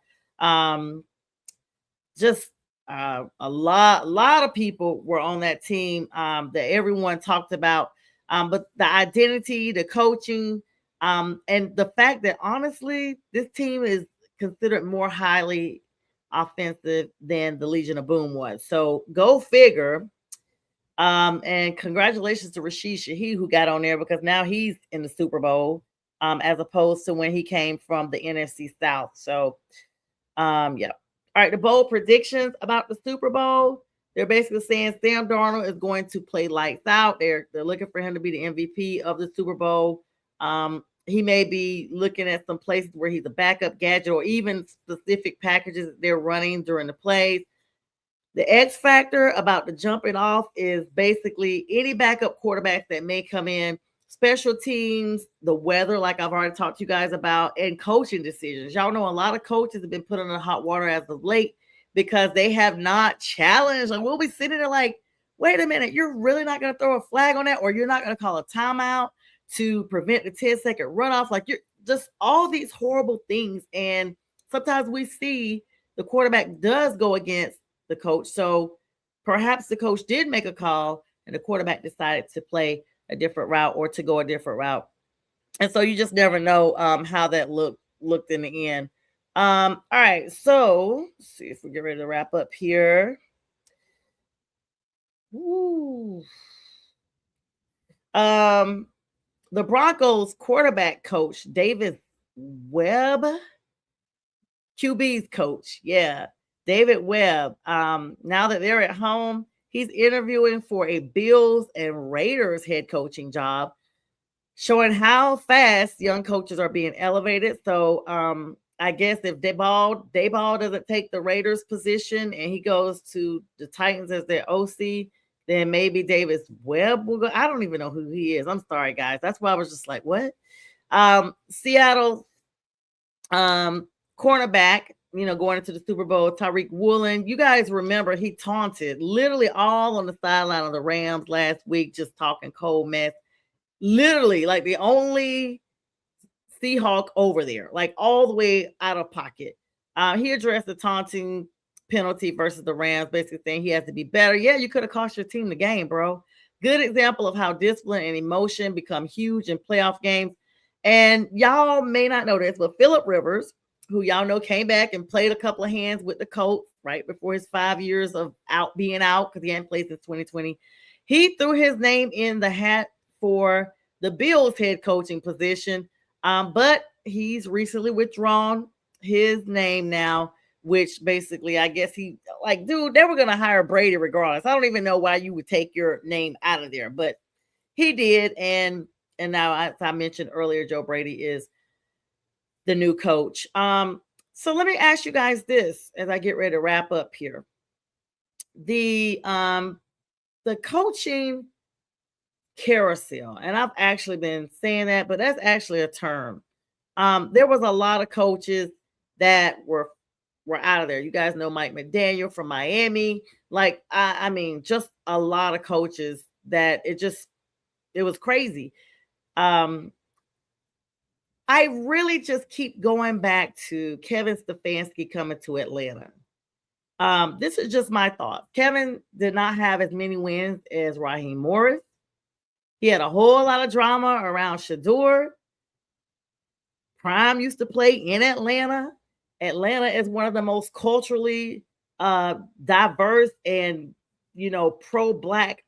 Just a lot of people were on that team that everyone talked about. But the identity, the coaching, and the fact that honestly, this team is considered more highly offensive than the Legion of Boom was. So go figure. And congratulations to Rashid Shaheed who got on there because now he's in the Super Bowl, as opposed to when he came from the NFC South. So, yeah. All right, the bold predictions about the Super Bowl. They're basically saying Sam Darnold is going to play lights out. They're looking for him to be the MVP of the Super Bowl. He may be looking at some places where he's a backup gadget or even specific packages they're running during the plays. The X factor about the jumping off is basically any backup quarterbacks that may come in, special teams, the weather, like I've already talked to you guys about, and coaching decisions. Y'all know a lot of coaches have been put in the hot water as of late because they have not challenged. Like we'll be sitting there like, wait a minute, you're really not going to throw a flag on that, or you're not going to call a timeout to prevent the 10-second runoff. Like, you're just all these horrible things. And sometimes we see the quarterback does go against the coach. So perhaps the coach did make a call and the quarterback decided to play a different route or to go a different route. And so you just never know how that looked in the end. All right, so let's see if we get ready to wrap up here. Ooh. The Broncos quarterback coach, David Webb, QB's coach. Yeah, David Webb. Now that they're at home, he's interviewing for a Bills and Raiders head coaching job, showing how fast young coaches are being elevated. So I guess if Dayball doesn't take the Raiders position and he goes to the Titans as their OC, then maybe Davis Webb will go. I don't even know who he is. I'm sorry, guys. That's why I was just like, what? Seattle cornerback, going into the Super Bowl, Tariq Woolen. You guys remember he taunted literally all on the sideline of the Rams last week, just talking cold mess. Literally, like the only Seahawk over there, like all the way out of pocket. He addressed the taunting penalty versus the Rams, basically saying he has to be better. Yeah, you could have cost your team the game, bro. Good example of how discipline and emotion become huge in playoff games. And y'all may not know this, but Phillip Rivers, who y'all know came back and played a couple of hands with the Colts right before his 5 years of being out because he hadn't played since 2020, he threw his name in the hat for the Bills head coaching position. But he's recently withdrawn his name now, which basically, I guess he like, dude, they were going to hire Brady regardless. I don't even know why you would take your name out of there, but he did. And now, as I mentioned earlier, Joe Brady is the new coach. So let me ask you guys this as I get ready to wrap up here. The coaching carousel, and I've actually been saying that, but that's actually a term. There was a lot of coaches that were out of there. You guys know Mike McDaniel from Miami. Like, I mean, just a lot of coaches that it was crazy. I really just keep going back to Kevin Stefanski coming to Atlanta. This is just my thought. Kevin did not have as many wins as Raheem Morris. He had a whole lot of drama around Shador. Prim used to play in Atlanta. Atlanta is one of the most culturally diverse and, pro-Black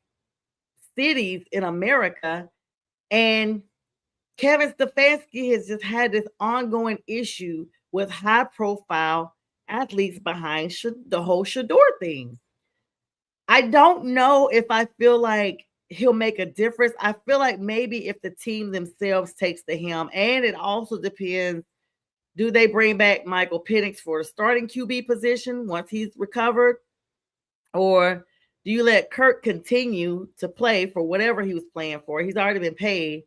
cities in America. And Kevin Stefanski has just had this ongoing issue with high-profile athletes behind the whole Shador thing. I don't know if I feel like he'll make a difference. I feel like maybe if the team themselves takes to him, and it also depends, do they bring back Michael Penix for the starting QB position once he's recovered? Or do you let Kirk continue to play for whatever he was playing for? He's already been paid.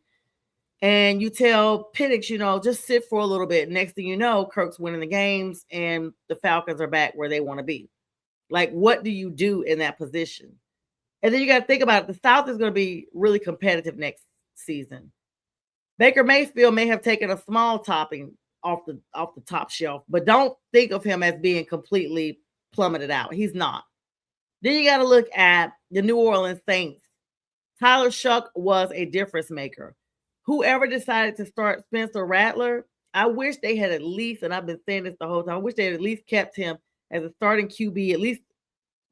And you tell Penix, just sit for a little bit. Next thing you know, Kirk's winning the games and the Falcons are back where they want to be. Like, what do you do in that position? And then you got to think about it. The South is going to be really competitive next season. Baker Mayfield may have taken a small topping off the top shelf, but don't think of him as being completely plummeted out. He's not. Then you got to look at the New Orleans Saints. Tyler Shuck was a difference maker. Whoever decided to start Spencer Rattler, I wish they had at least, and I've been saying this the whole time, I wish they had at least kept him as a starting QB, at least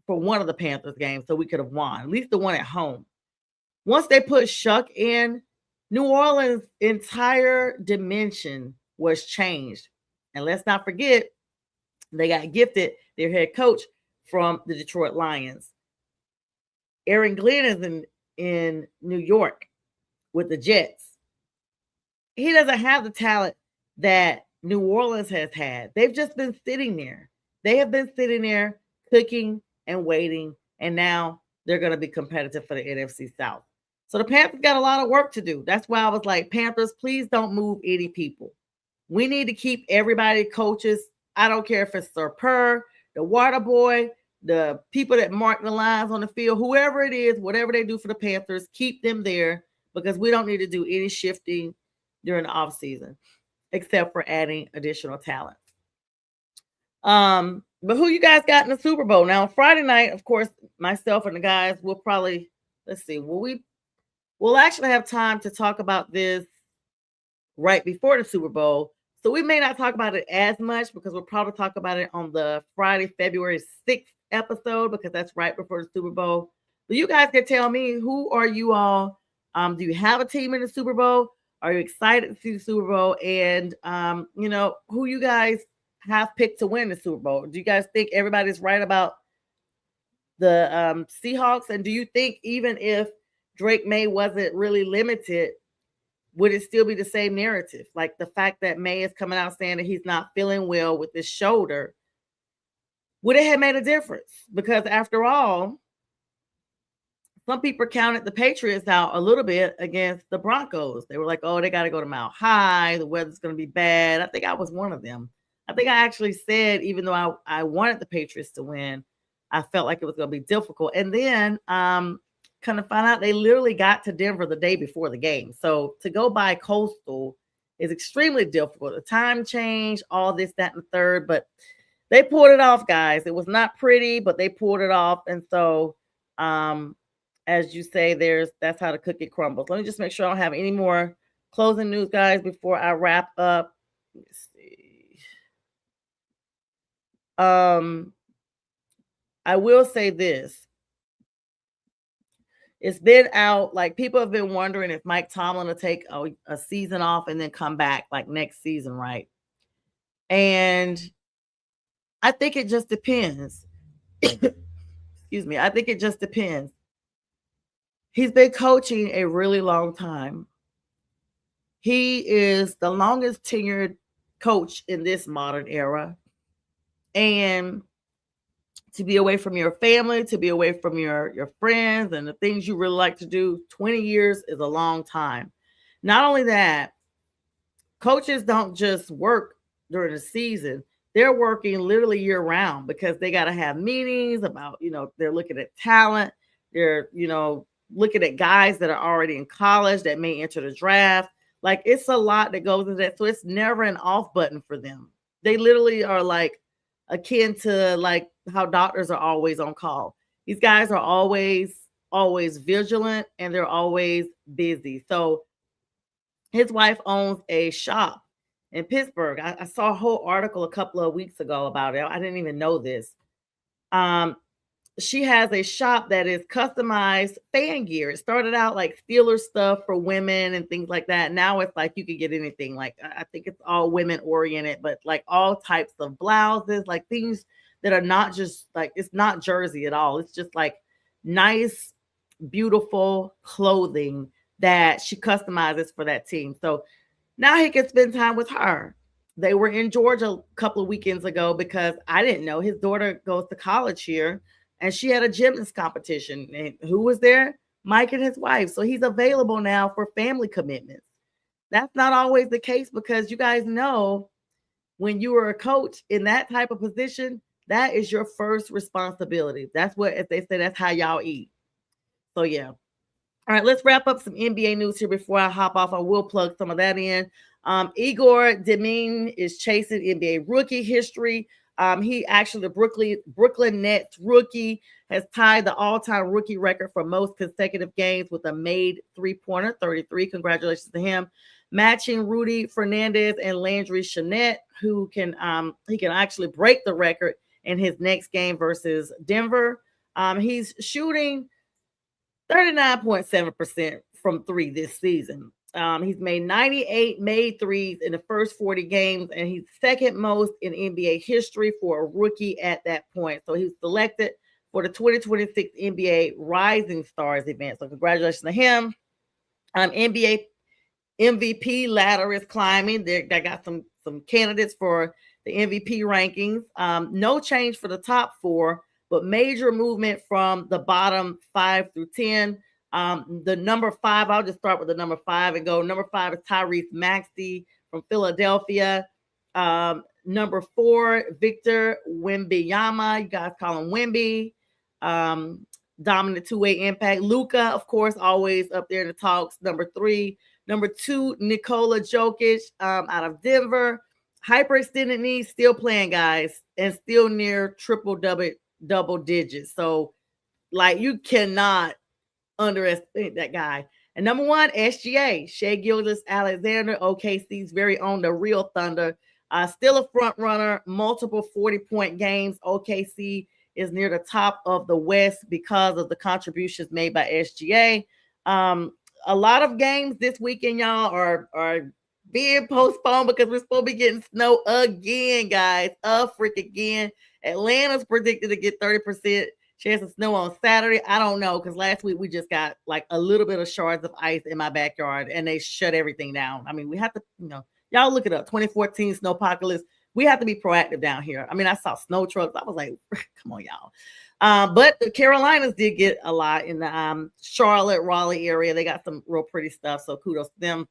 for one of the Panthers games, so we could have won, at least the one at home. Once they put Shuck in, New Orleans' entire dimension was changed. And let's not forget, they got gifted their head coach from the Detroit Lions. Aaron Glenn is in New York with the Jets. He doesn't have the talent that New Orleans has had. They've just been sitting there. They have been sitting there cooking and waiting, and now they're going to be competitive for the NFC South. So the Panthers got a lot of work to do. That's why I was like, Panthers, please don't move any people. We need to keep everybody coaches. I don't care if it's Sir Purr, the water boy, the people that mark the lines on the field, whoever it is, whatever they do for the Panthers, keep them there because we don't need to do any shifting during the off season except for adding additional talent. But who you guys got in the Super Bowl? Now, Friday night, of course, myself and the guys will probably let's see, we'll actually have time to talk about this right before the Super Bowl. So we may not talk about it as much because we'll probably talk about it on the Friday, February 6th episode because that's right before the Super Bowl. But you guys can tell me, who are you all? Do you have a team in the Super Bowl? Are you excited to see the Super Bowl? And who you guys have picked to win the Super Bowl? Do you guys think everybody's right about the Seahawks? And do you think even if Drake May wasn't really limited, would it still be the same narrative? Like the fact that May is coming out saying that he's not feeling well with his shoulder, would it have made a difference? Because after all, some people counted the Patriots out a little bit against the Broncos. They were like, oh, they got to go to Mile High. The weather's going to be bad. I think I was one of them. I think I actually said, even though I wanted the Patriots to win, I felt like it was going to be difficult. And then kind of find out they literally got to Denver the day before the game. So to go by Coastal is extremely difficult. The time change, all this, that, and the third. But they pulled it off, guys. It was not pretty, but they pulled it off. And so as you say, that's how the cookie crumbles. Let me just make sure I don't have any more closing news, guys, before I wrap up. Let me see. I will say this. It's been out, like people have been wondering if Mike Tomlin will take a season off and then come back like next season, right? And I think it just depends. Excuse me. I think it just depends. He's been coaching a really long time. He is the longest tenured coach in this modern era. And to be away from your family, to be away from your friends and the things you really like to do, 20 years is a long time. Not only that, coaches don't just work during the season. They're working literally year round because they got to have meetings about, they're looking at talent. They're, looking at guys that are already in college that may enter the draft. Like it's a lot that goes into that. So it's never an off button for them. They literally are like akin to like how doctors are always on call. These guys are always vigilant and they're always busy. So his wife owns a shop in Pittsburgh. I saw a whole article a couple of weeks ago about it. I didn't even know this. She has a shop that is customized fan gear. It started out like Steelers stuff for women and things like that. Now it's like you can get anything. Like I think it's all women oriented, but like all types of blouses, like things that are not just like, it's not jersey at all. It's just like nice, beautiful clothing that she customizes for that team. So now he can spend time with her. They were in Georgia a couple of weekends ago because I didn't know his daughter goes to college here and she had a gymnast competition. And who was there? Mike and his wife. So he's available now for family commitments. That's not always the case because you guys know when you are a coach in that type of position, that is your first responsibility. That's what, as they say, that's how y'all eat. So yeah. All right, let's wrap up some NBA news here before I hop off. I will plug some of that in. Igor Demin is chasing NBA rookie history. He actually, the Brooklyn Nets rookie, has tied the all-time rookie record for most consecutive games with a made three-pointer, 33. Congratulations to him. Matching Rudy Fernandez and Landry Shamet, who can actually break the record in his next game versus Denver. He's shooting 39.7% from three this season. He's made 98 made threes in the first 40 games, and he's second most in NBA history for a rookie at that point. So he was selected for the 2026 NBA Rising Stars event. So congratulations to him. NBA MVP ladder is climbing. They got some candidates for the MVP rankings. No change for the top four, but major movement from the bottom 5 through 10. The number 5, I'll just start with the number 5 and go. Number 5 is Tyrese Maxey from Philadelphia. Number 4, Victor Wembanyama. You guys call him Wemby. Um, Dominant two-way impact. Luca, of course, always up there in the talks. Number 3. Number 2, Nikola Jokic out of Denver. Hyperextended knee, still playing, guys, and still near triple double digits. So, like, you cannot underestimate that guy. And number 1, SGA, Shea Gilgeous Alexander, OKC's very own, the real Thunder. Still a front runner, multiple 40-point games. OKC is near the top of the West because of the contributions made by SGA. A lot of games this weekend, y'all, are being postponed because we're supposed to be getting snow again, guys. A freak again. Atlanta's predicted to get 30% chance of snow on Saturday. I don't know, because last week we just got like a little bit of shards of ice in my backyard and they shut everything down. I mean, we have to, y'all look it up. 2014 snowpocalypse. We have to be proactive down here. I mean, I saw snow trucks. I was like, come on, y'all. But the Carolinas did get a lot in the Charlotte, Raleigh area. They got some real pretty stuff. So kudos to them.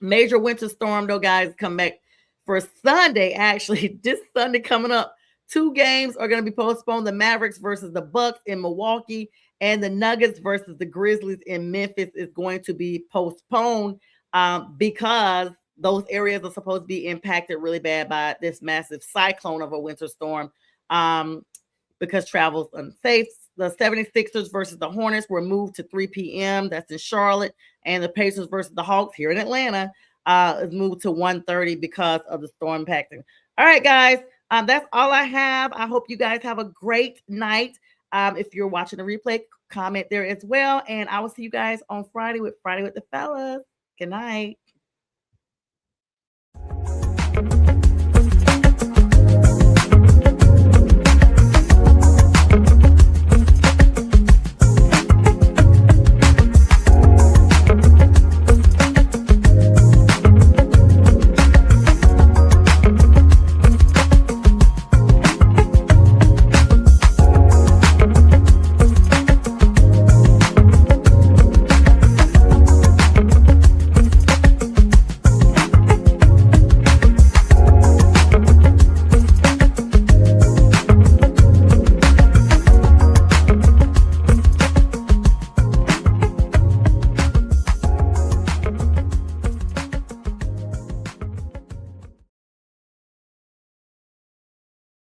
Major winter storm, though, guys, come back for Sunday. Actually, this Sunday coming up. 2 games are going to be postponed. The Mavericks versus the Bucks in Milwaukee, and the Nuggets versus the Grizzlies in Memphis is going to be postponed because those areas are supposed to be impacted really bad by this massive cyclone of a winter storm because travel's unsafe. The 76ers versus the Hornets were moved to 3 p.m. That's in Charlotte. And the Pacers versus the Hawks here in Atlanta is moved to 1:30 because of the storm impacting. All right, guys. That's all I have. I hope you guys have a great night. If you're watching the replay, comment there as well. And I will see you guys on Friday with the fellas. Good night.